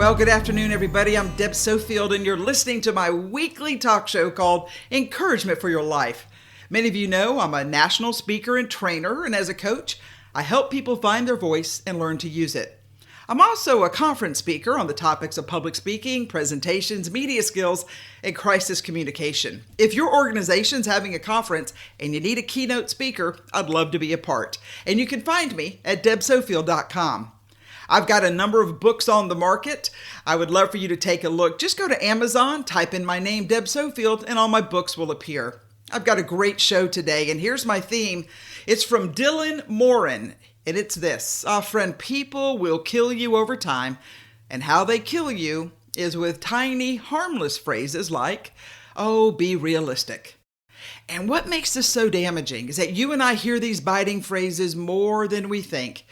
Well, good afternoon, everybody. I'm Deb Sofield, and you're listening to my weekly talk show called Encouragement for Your Life. Many of you know I'm a national speaker and trainer, and as a coach, I help people find their voice and learn to use it. I'm also a conference speaker on the topics of public speaking, presentations, media skills, and crisis communication. If your organization's having a conference and you need a keynote speaker, I'd love to be a part. And you can find me at debsofield.com. I've got a number of books on the market. I would love for you to take a look. Just go to Amazon, type in my name, Deb Sofield, and all my books will appear. I've got a great show today, and here's my theme. It's from Dylan Moran, and it's this. Friend, people will kill you over time, and how they kill you is with tiny, harmless phrases like, oh, be realistic. And what makes this so damaging is that you and I hear these biting phrases more than we think.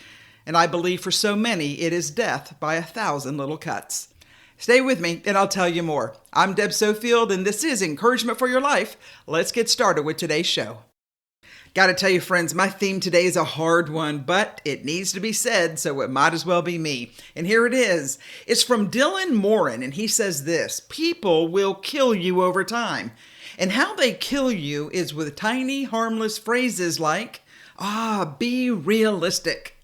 And I believe for so many, it is death by 1,000 little cuts. Stay with me and I'll tell you more. I'm Deb Sofield and this is Encouragement for Your Life. Let's get started with today's show. Got to tell you, friends, my theme today is a hard one, but it needs to be said, so it might as well be me. And here it is. It's from Dylan Moran, and he says this: people will kill you over time. And how they kill you is with tiny, harmless phrases like, be realistic.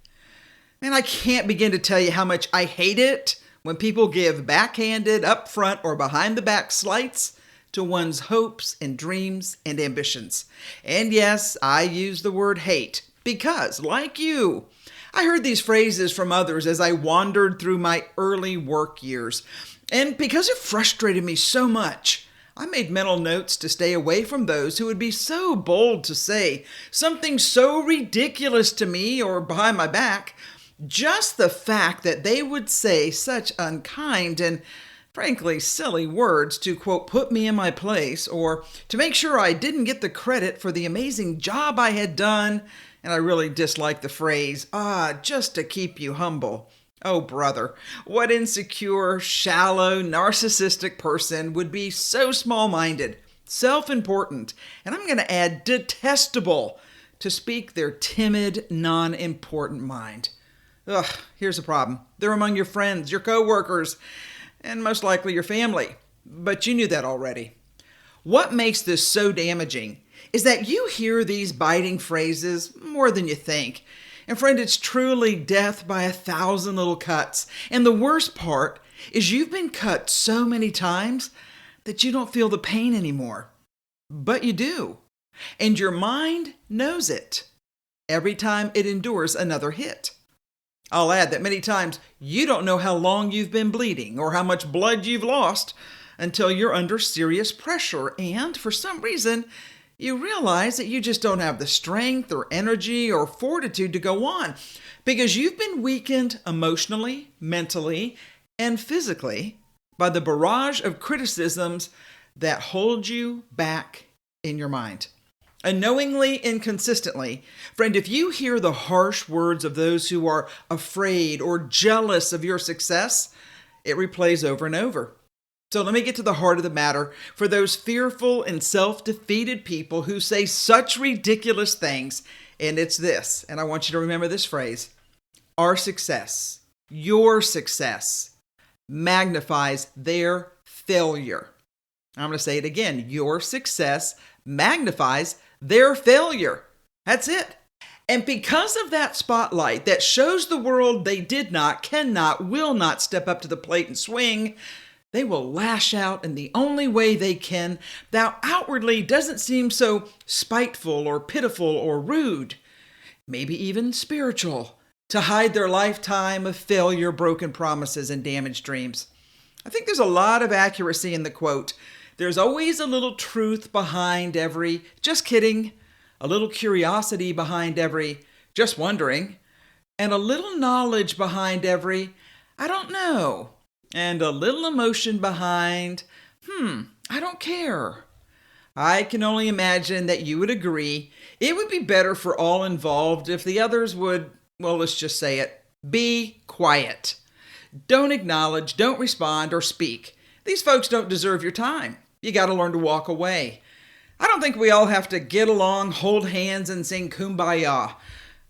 And I can't begin to tell you how much I hate it when people give backhanded, upfront, or behind-the-back slights to one's hopes and dreams and ambitions. And yes, I use the word hate because, like you, I heard these phrases from others as I wandered through my early work years. And because it frustrated me so much, I made mental notes to stay away from those who would be so bold to say something so ridiculous to me or behind my back. Just the fact that they would say such unkind and frankly silly words to, quote, put me in my place or to make sure I didn't get the credit for the amazing job I had done. And I really dislike the phrase, just to keep you humble. Oh, brother, what insecure, shallow, narcissistic person would be so small-minded, self-important, and I'm going to add detestable to speak their timid, non-important mind. Here's the problem. They're among your friends, your coworkers, and most likely your family. But you knew that already. What makes this so damaging is that you hear these biting phrases more than you think. And friend, it's truly death by 1,000 little cuts. And the worst part is you've been cut so many times that you don't feel the pain anymore. But you do. And your mind knows it every time it endures another hit. I'll add that many times you don't know how long you've been bleeding or how much blood you've lost until you're under serious pressure. And for some reason, you realize that you just don't have the strength or energy or fortitude to go on because you've been weakened emotionally, mentally, and physically by the barrage of criticisms that hold you back in your mind. Unknowingly and consistently, friend, if you hear the harsh words of those who are afraid or jealous of your success, it replays over and over. So let me get to the heart of the matter for those fearful and self-defeated people who say such ridiculous things. And it's this, and I want you to remember this phrase: our success, your success, magnifies their failure. I'm going to say it again. Your success magnifies their failure. That's it. And because of that spotlight that shows the world they did not, cannot, will not step up to the plate and swing, they will lash out in the only way they can that outwardly doesn't seem so spiteful or pitiful or rude, maybe even spiritual, to hide their lifetime of failure, broken promises, and damaged dreams. I think there's a lot of accuracy in the quote. There's always a little truth behind every, just kidding, a little curiosity behind every, just wondering, and a little knowledge behind every, I don't know, and a little emotion behind, I don't care. I can only imagine that you would agree it would be better for all involved if the others would, well, let's just say it, be quiet. Don't acknowledge, don't respond, or speak. These folks don't deserve your time. You got to learn to walk away. I don't think we all have to get along, hold hands, and sing Kumbaya.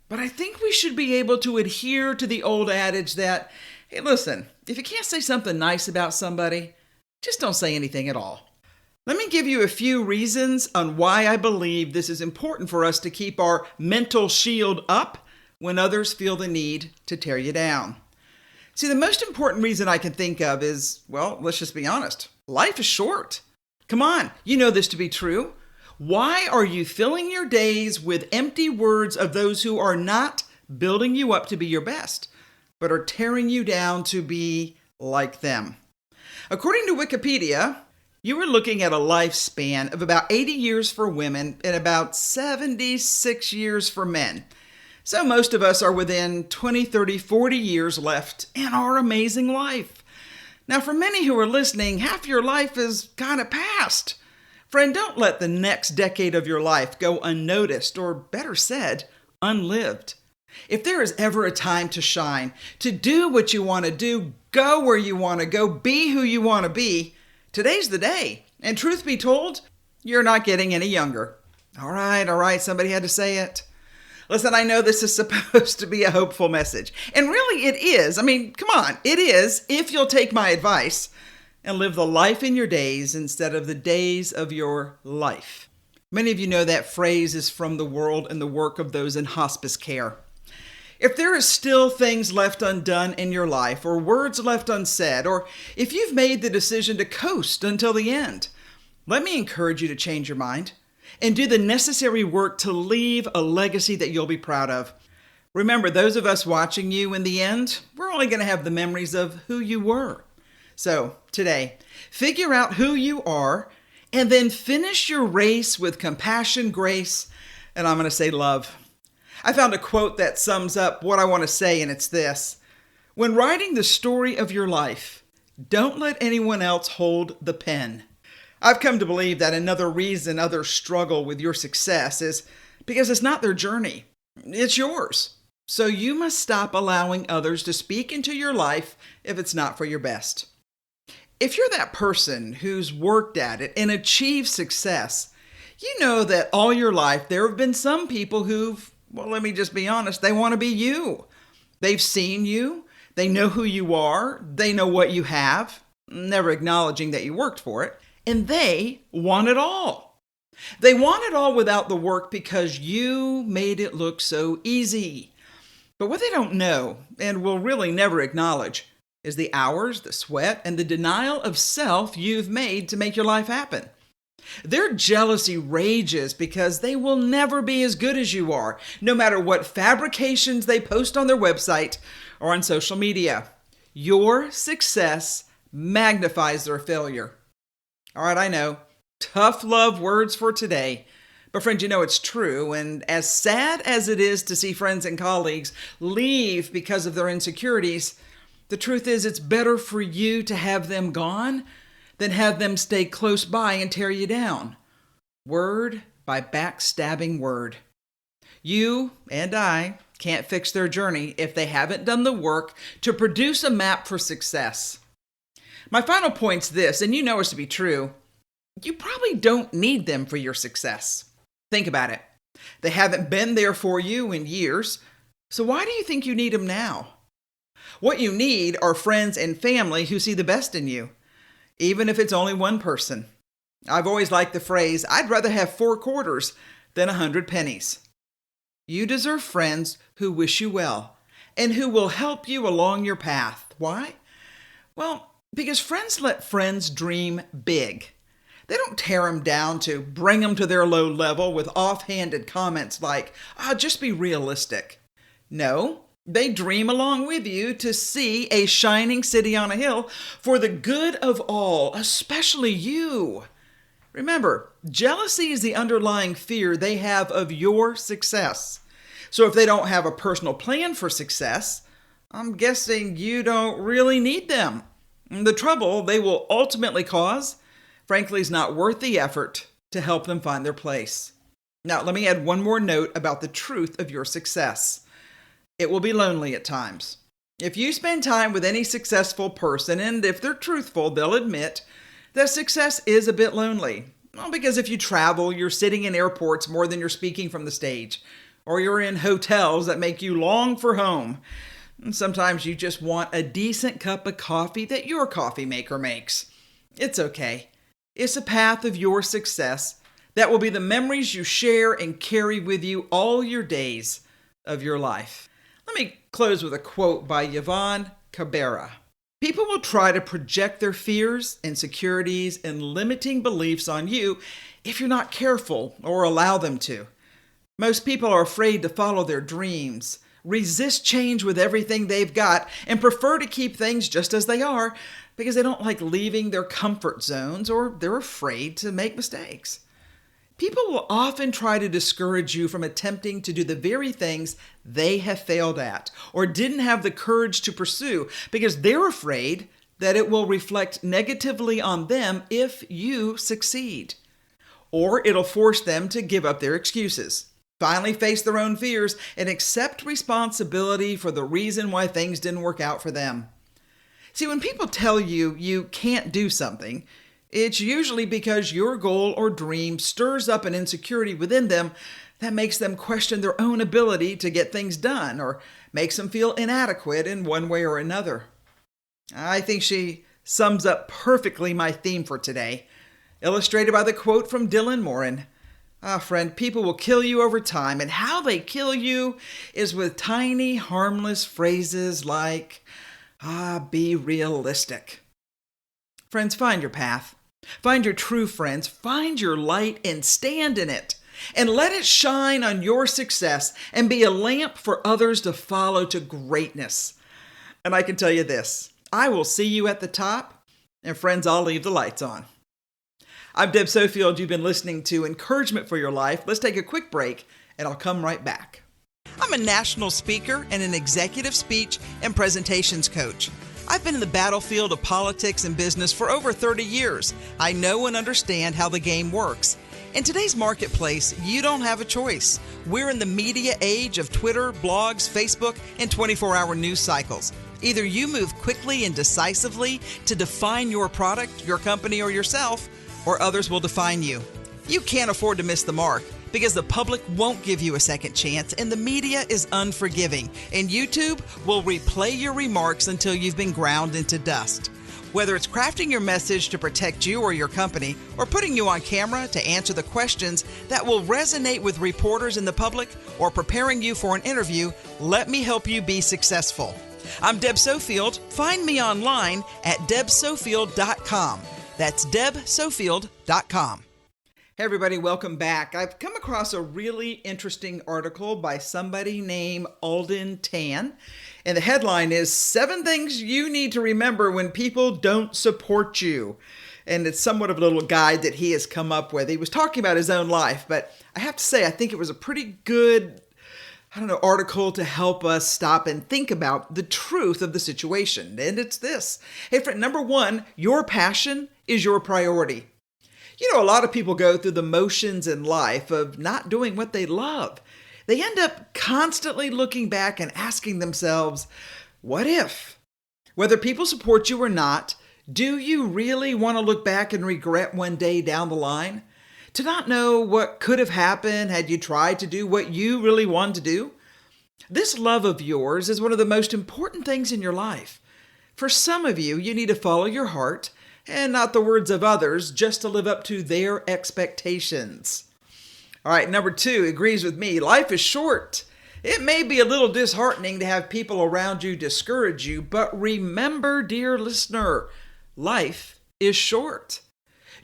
But I think we should be able to adhere to the old adage that Hey, listen, if you can't say something nice about somebody, just don't say anything at all. Let me give you a few reasons on why I believe this is important for us to keep our mental shield up when others feel the need to tear you down. See, the most important reason I can think of is, well, let's just be honest. Life is short. Come on, you know this to be true. Why are you filling your days with empty words of those who are not building you up to be your best, but are tearing you down to be like them? According to Wikipedia, you are looking at a lifespan of about 80 years for women and about 76 years for men. So most of us are within 20, 30, 40 years left in our amazing life. Now, for many who are listening, half your life is kind of past. Friend, don't let the next decade of your life go unnoticed, or better said, unlived. If there is ever a time to shine, to do what you want to do, go where you want to go, be who you want to be, today's the day. And truth be told, you're not getting any younger. All right, somebody had to say it. Listen, I know this is supposed to be a hopeful message. And really it is. I mean, come on, it is if you'll take my advice and live the life in your days instead of the days of your life. Many of you know that phrase is from the world and the work of those in hospice care. If there is still things left undone in your life, or words left unsaid, or if you've made the decision to coast until the end, let me encourage you to change your mind and do the necessary work to leave a legacy that you'll be proud of. Remember, those of us watching you in the end, we're only going to have the memories of who you were. So today, figure out who you are and then finish your race with compassion, grace, and I'm going to say love. I found a quote that sums up what I want to say, and it's this: when writing the story of your life, don't let anyone else hold the pen. I've come to believe that another reason others struggle with your success is because it's not their journey. It's yours. So you must stop allowing others to speak into your life if it's not for your best. If you're that person who's worked at it and achieved success, you know that all your life there have been some people who've, well, let me just be honest, they want to be you. They've seen you. They know who you are. They know what you have, never acknowledging that you worked for it. And they want it all. They want it all without the work because you made it look so easy. But what they don't know, and will really never acknowledge, is the hours, the sweat, and the denial of self you've made to make your life happen. Their jealousy rages because they will never be as good as you are, no matter what fabrications they post on their website or on social media. Your success magnifies their failure. All right, I know, tough love words for today, but friend, you know it's true, and as sad as it is to see friends and colleagues leave because of their insecurities, the truth is it's better for you to have them gone than have them stay close by and tear you down. Word by backstabbing word. You and I can't fix their journey if they haven't done the work to produce a map for success. My final point's this, and you know it's to be true. You probably don't need them for your success. Think about it. They haven't been there for you in years, so why do you think you need them now? What you need are friends and family who see the best in you, even if it's only one person. I've always liked the phrase, I'd rather have 4 quarters than 100 pennies. You deserve friends who wish you well and who will help you along your path. Why? Well, because friends let friends dream big. They don't tear them down to bring them to their low level with offhanded comments like, just be realistic. No, they dream along with you to see a shining city on a hill for the good of all, especially you. Remember, jealousy is the underlying fear they have of your success. So if they don't have a personal plan for success, I'm guessing you don't really need them. The trouble they will ultimately cause, frankly, is not worth the effort to help them find their place. Now, let me add one more note about the truth of your success. It will be lonely at times. If you spend time with any successful person, and if they're truthful, they'll admit that success is a bit lonely. Well, because if you travel, you're sitting in airports more than you're speaking from the stage, or you're in hotels that make you long for home. And sometimes you just want a decent cup of coffee that your coffee maker makes. It's okay. It's a path of your success that will be the memories you share and carry with you all your days of your life. Let me close with a quote by Yvonne Cabrera. People will try to project their fears, insecurities, and limiting beliefs on you if you're not careful or allow them to. Most people are afraid to follow their dreams, resist change with everything they've got, and prefer to keep things just as they are because they don't like leaving their comfort zones or they're afraid to make mistakes. People will often try to discourage you from attempting to do the very things they have failed at or didn't have the courage to pursue because they're afraid that it will reflect negatively on them if you succeed. Or it'll force them to give up their excuses, finally face their own fears, and accept responsibility for the reason why things didn't work out for them. See, when people tell you you can't do something, it's usually because your goal or dream stirs up an insecurity within them that makes them question their own ability to get things done or makes them feel inadequate in one way or another. I think she sums up perfectly my theme for today, illustrated by the quote from Dylan Moran. Friend, people will kill you over time, and how they kill you is with tiny, harmless phrases like, be realistic. Friends, find your path. Find your true friends, find your light and stand in it, and let it shine on your success and be a lamp for others to follow to greatness. And I can tell you this, I will see you at the top, and friends, I'll leave the lights on. I'm Deb Sofield. You've been listening to Encouragement for Your Life. Let's take a quick break, and I'll come right back. I'm a national speaker and an executive speech and presentations coach. I've been in the battlefield of politics and business for over 30 years. I know and understand how the game works. In today's marketplace, you don't have a choice. We're in the media age of Twitter, blogs, Facebook, and 24-hour news cycles. Either you move quickly and decisively to define your product, your company, or yourself, or others will define you. You can't afford to miss the mark because the public won't give you a second chance and the media is unforgiving, and YouTube will replay your remarks until you've been ground into dust. Whether it's crafting your message to protect you or your company or putting you on camera to answer the questions that will resonate with reporters and the public or preparing you for an interview, let me help you be successful. I'm Deb Sofield. Find me online at debsofield.com. That's debsofield.com. Hey everybody, welcome back. I've come across a really interesting article by somebody named Alden Tan, and the headline is 7 Things You Need to Remember When People Don't Support You. And it's somewhat of a little guide that he has come up with. He was talking about his own life, but I have to say, I think it was a pretty good, article to help us stop and think about the truth of the situation. And it's this. Hey friend, number 1, your passion is your priority. A lot of people go through the motions in life of not doing what they love. They end up constantly looking back and asking themselves, what if? Whether people support you or not, do you really want to look back and regret one day down the line? To not know what could have happened had you tried to do what you really wanted to do? This love of yours is one of the most important things in your life. For some of you, you need to follow your heart and not the words of others, just to live up to their expectations. All right, number 2 agrees with me. Life is short. It may be a little disheartening to have people around you discourage you, but remember, dear listener, life is short.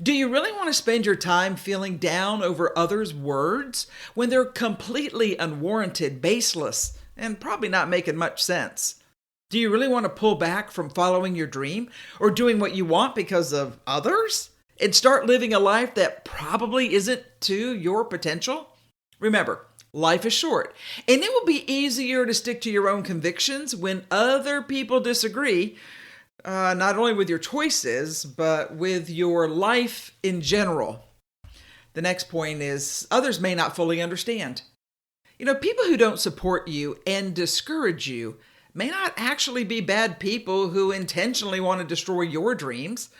Do you really want to spend your time feeling down over others' words when they're completely unwarranted, baseless, and probably not making much sense? Do you really want to pull back from following your dream or doing what you want because of others and start living a life that probably isn't to your potential? Remember, life is short, and it will be easier to stick to your own convictions when other people disagree, not only with your choices, but with your life in general. The next point is others may not fully understand. People who don't support you and discourage you may not actually be bad people who intentionally want to destroy your dreams.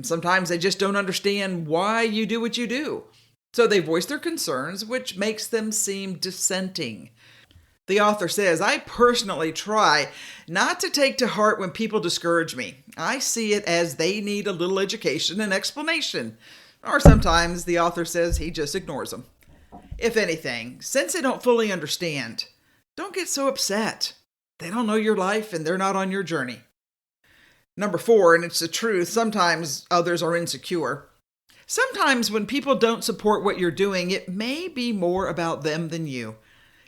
Sometimes they just don't understand why you do what you do. So they voice their concerns, which makes them seem dissenting. The author says, I personally try not to take to heart when people discourage me. I see it as they need a little education and explanation. Or sometimes the author says he just ignores them. If anything, since they don't fully understand, don't get so upset. They don't know your life and they're not on your journey. Number 4, and it's the truth, sometimes others are insecure. Sometimes when people don't support what you're doing, it may be more about them than you.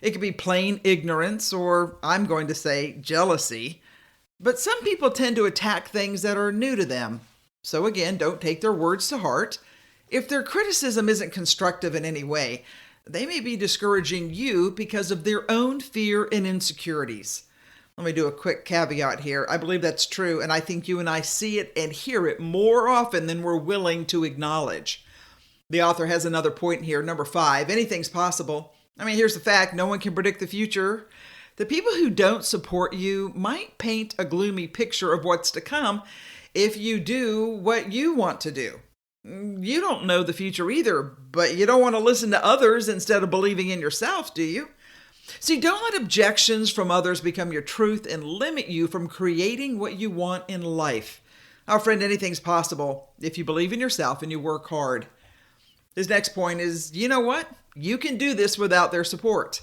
It could be plain ignorance, or I'm going to say jealousy. But some people tend to attack things that are new to them. So again, don't take their words to heart. If their criticism isn't constructive in any way, they may be discouraging you because of their own fear and insecurities. Let me do a quick caveat here. I believe that's true, and I think you and I see it and hear it more often than we're willing to acknowledge. The author has another point here, number 5. Anything's possible. Here's the fact. No one can predict the future. The people who don't support you might paint a gloomy picture of what's to come if you do what you want to do. You don't know the future either, but you don't want to listen to others instead of believing in yourself, do you? See, don't let objections from others become your truth and limit you from creating what you want in life. Our friend, anything's possible if you believe in yourself and you work hard. His next point is, you know what? You can do this without their support.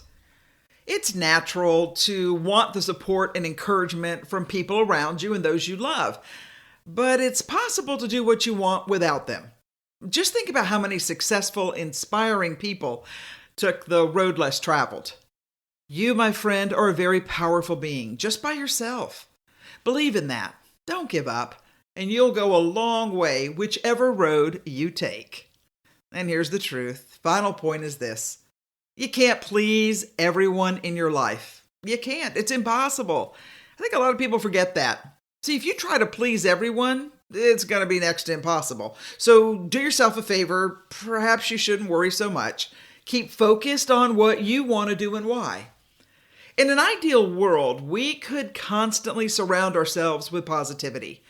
It's natural to want the support and encouragement from people around you and those you love, but it's possible to do what you want without them. Just think about how many successful, inspiring people took the road less traveled. You, my friend, are a very powerful being just by yourself. Believe in that. Don't give up, and you'll go a long way whichever road you take. And here's the truth. Final point is this. You can't please everyone in your life. You can't. It's impossible. I think a lot of people forget that. See, if you try to please everyone, it's going to be next to impossible. So do yourself a favor. Perhaps you shouldn't worry so much. Keep focused on what you want to do and why. In an ideal world, we could constantly surround ourselves with positivity.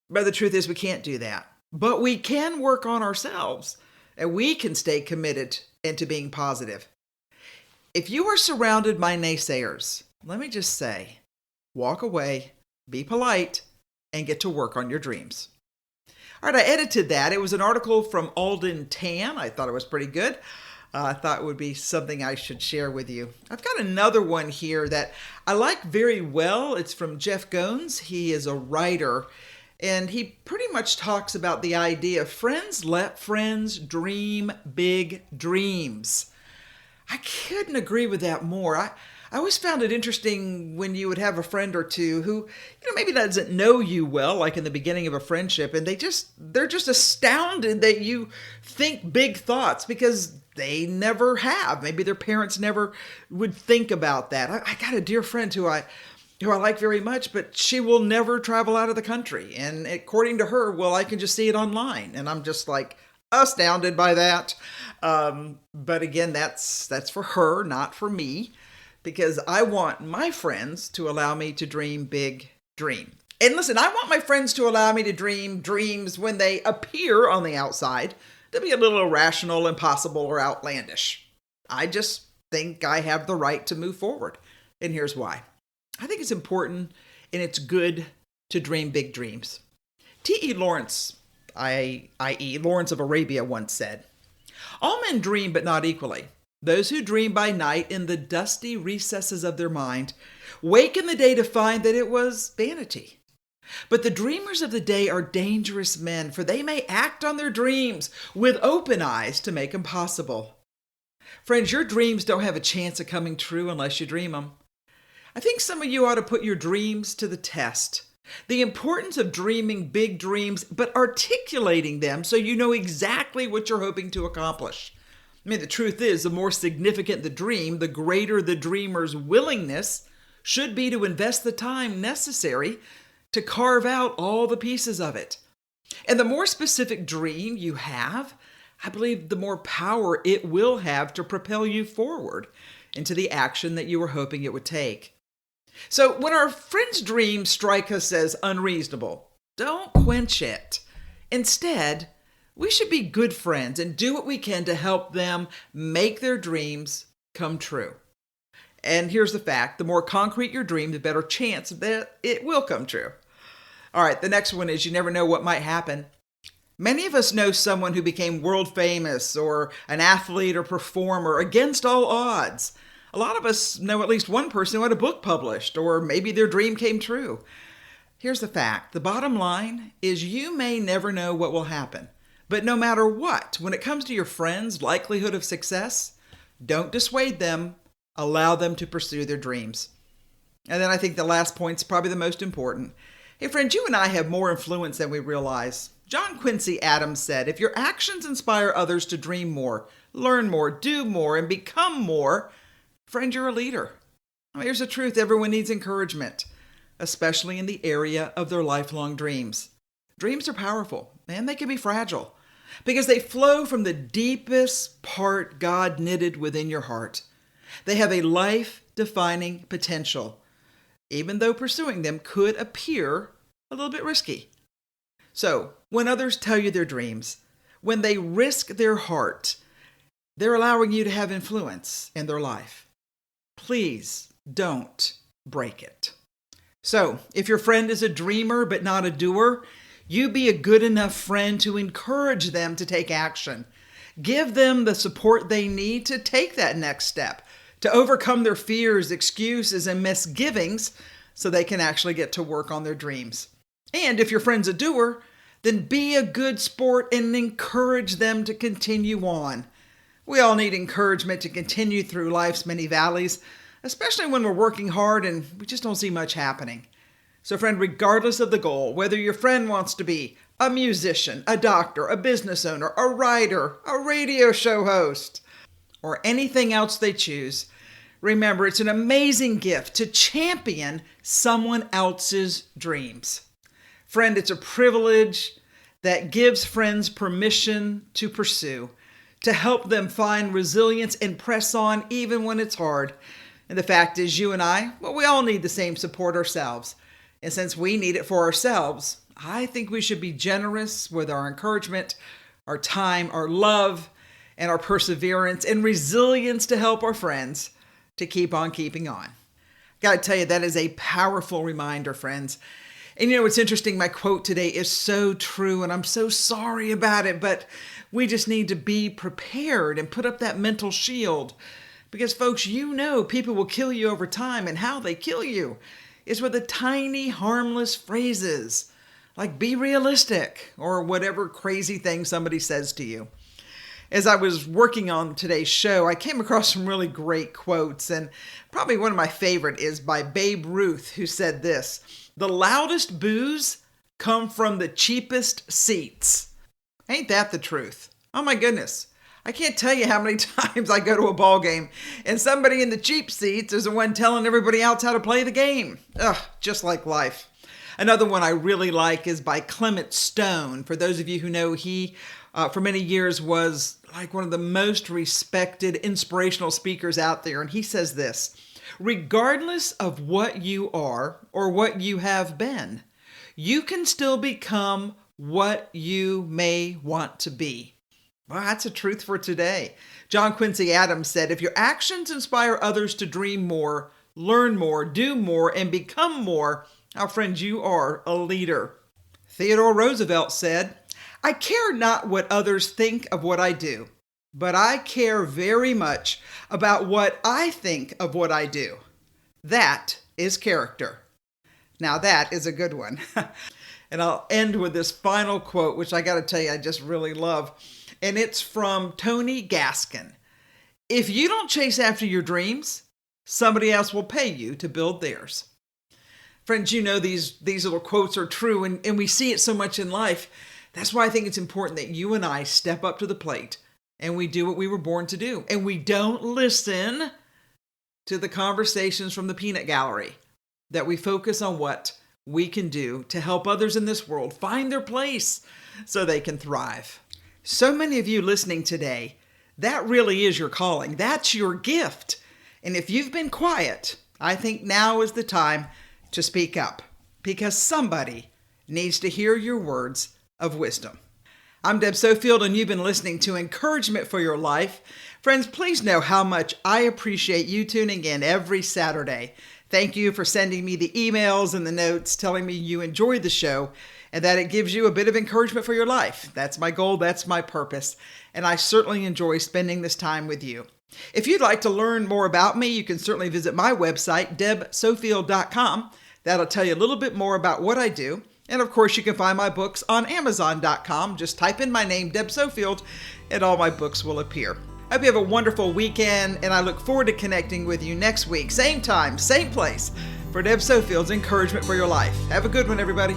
But the truth is we can't do that. But we can work on ourselves, and we can stay committed into being positive. If you are surrounded by naysayers, let me just say, walk away, be polite, and get to work on your dreams. All right, I edited that. It was an article from Alden Tan. I thought it was pretty good. I thought it would be something I should share with you. I've got another one here that I like very well. It's from Jeff Goins. He is a writer, and he pretty much talks about the idea of friends let friends dream big dreams. I couldn't agree with that more. I always found it interesting when you would have a friend or two who, maybe doesn't know you well, like in the beginning of a friendship, and they're just astounded that you think big thoughts because they never have. Maybe their parents never would think about that. I got a dear friend who I like very much, but she will never travel out of the country. And according to her, well, I can just see it online. And I'm just like astounded by that. But again, that's for her, not for me, because I want my friends to allow me to dream big dream. And listen, I want my friends to allow me to dream dreams when they appear on the outside to be a little irrational, impossible, or outlandish. I just think I have the right to move forward. And here's why. I think it's important and it's good to dream big dreams. T.E. Lawrence, i.e. Lawrence of Arabia, once said, "All men dream, but not equally. Those who dream by night in the dusty recesses of their mind wake in the day to find that it was vanity. But the dreamers of the day are dangerous men, for they may act on their dreams with open eyes to make them possible." Friends, your dreams don't have a chance of coming true unless you dream them. I think some of you ought to put your dreams to the test. The importance of dreaming big dreams, but articulating them so you know exactly what you're hoping to accomplish. The truth is, the more significant the dream, the greater the dreamer's willingness should be to invest the time necessary to carve out all the pieces of it. And the more specific dream you have, I believe the more power it will have to propel you forward into the action that you were hoping it would take. So when our friends' dreams strike us as unreasonable, don't quench it. Instead, we should be good friends and do what we can to help them make their dreams come true. And here's the fact: the more concrete your dream, the better chance that it will come true. All right, the next one is you never know what might happen. Many of us know someone who became world famous or an athlete or performer against all odds. A lot of us know at least one person who had a book published, or maybe their dream came true. Here's the fact: the bottom line is you may never know what will happen. But no matter what, when it comes to your friends' likelihood of success, don't dissuade them. Allow them to pursue their dreams. And then I think the last point's probably the most important. Hey friends, you and I have more influence than we realize. John Quincy Adams said, if your actions inspire others to dream more, learn more, do more, and become more, friend, you're a leader. Now, here's the truth: everyone needs encouragement, especially in the area of their lifelong dreams. Dreams are powerful, and they can be fragile because they flow from the deepest part God knitted within your heart. They have a life-defining potential, even though pursuing them could appear a little bit risky. So, when others tell you their dreams, when they risk their heart, they're allowing you to have influence in their life. Please don't break it. So, if your friend is a dreamer but not a doer, you be a good enough friend to encourage them to take action. Give them the support they need to take that next step, to overcome their fears, excuses, and misgivings so they can actually get to work on their dreams. And if your friend's a doer, then be a good sport and encourage them to continue on. We all need encouragement to continue through life's many valleys, especially when we're working hard and we just don't see much happening. So friend, regardless of the goal, whether your friend wants to be a musician, a doctor, a business owner, a writer, a radio show host, or anything else they choose, remember it's an amazing gift to champion someone else's dreams. Friend, it's a privilege that gives friends permission to pursue, to help them find resilience and press on even when it's hard. And the fact is, you and I, well, we all need the same support ourselves. And since we need it for ourselves, I think we should be generous with our encouragement, our time, our love, and our perseverance and resilience to help our friends to keep on keeping on. Got to tell you, that is a powerful reminder, friends. And you know, what's interesting, my quote today is so true, and I'm so sorry about it, but we just need to be prepared and put up that mental shield. Because folks, you know people will kill you over time, and how they kill you is with the tiny, harmless phrases like be realistic or whatever crazy thing somebody says to you. As I was working on today's show, I came across some really great quotes, and probably one of my favorite is by Babe Ruth, who said this: "The loudest boos come from the cheapest seats." Ain't that the truth? Oh my goodness. I can't tell you how many times I go to a ball game and somebody in the cheap seats is the one telling everybody else how to play the game. Ugh, just like life. Another one I really like is by Clement Stone. For those of you who know, he for many years was like one of the most respected inspirational speakers out there. And he says this: regardless of what you are or what you have been, you can still become what you may want to be. Well, that's a truth for today. John Quincy Adams said, if your actions inspire others to dream more, learn more, do more, and become more, our friends, you are a leader. Theodore Roosevelt said, I care not what others think of what I do, but I care very much about what I think of what I do. That is character. Now that is a good one. And I'll end with this final quote, which I got to tell you, I just really love. And it's from Tony Gaskin. If you don't chase after your dreams, somebody else will pay you to build theirs. Friends, you know these little quotes are true, and we see it so much in life. That's why I think it's important that you and I step up to the plate and we do what we were born to do. And we don't listen to the conversations from the peanut gallery, that we focus on what we can do to help others in this world find their place so they can thrive. So many of you listening today, that really is your calling. That's your gift. And if you've been quiet, I think now is the time to speak up, because somebody needs to hear your words of wisdom. I'm Deb Sofield, and you've been listening to Encouragement for Your Life. Friends, please know how much I appreciate you tuning in every Saturday. Thank you for sending me the emails and the notes telling me you enjoyed the show and that it gives you a bit of encouragement for your life. That's my goal. That's my purpose. And I certainly enjoy spending this time with you. If you'd like to learn more about me, you can certainly visit my website, debsofield.com. That'll tell you a little bit more about what I do. And of course, you can find my books on Amazon.com. Just type in my name, Deb Sofield, and all my books will appear. I hope you have a wonderful weekend, and I look forward to connecting with you next week. Same time, same place, for Deb Sofield's Encouragement for Your Life. Have a good one, everybody.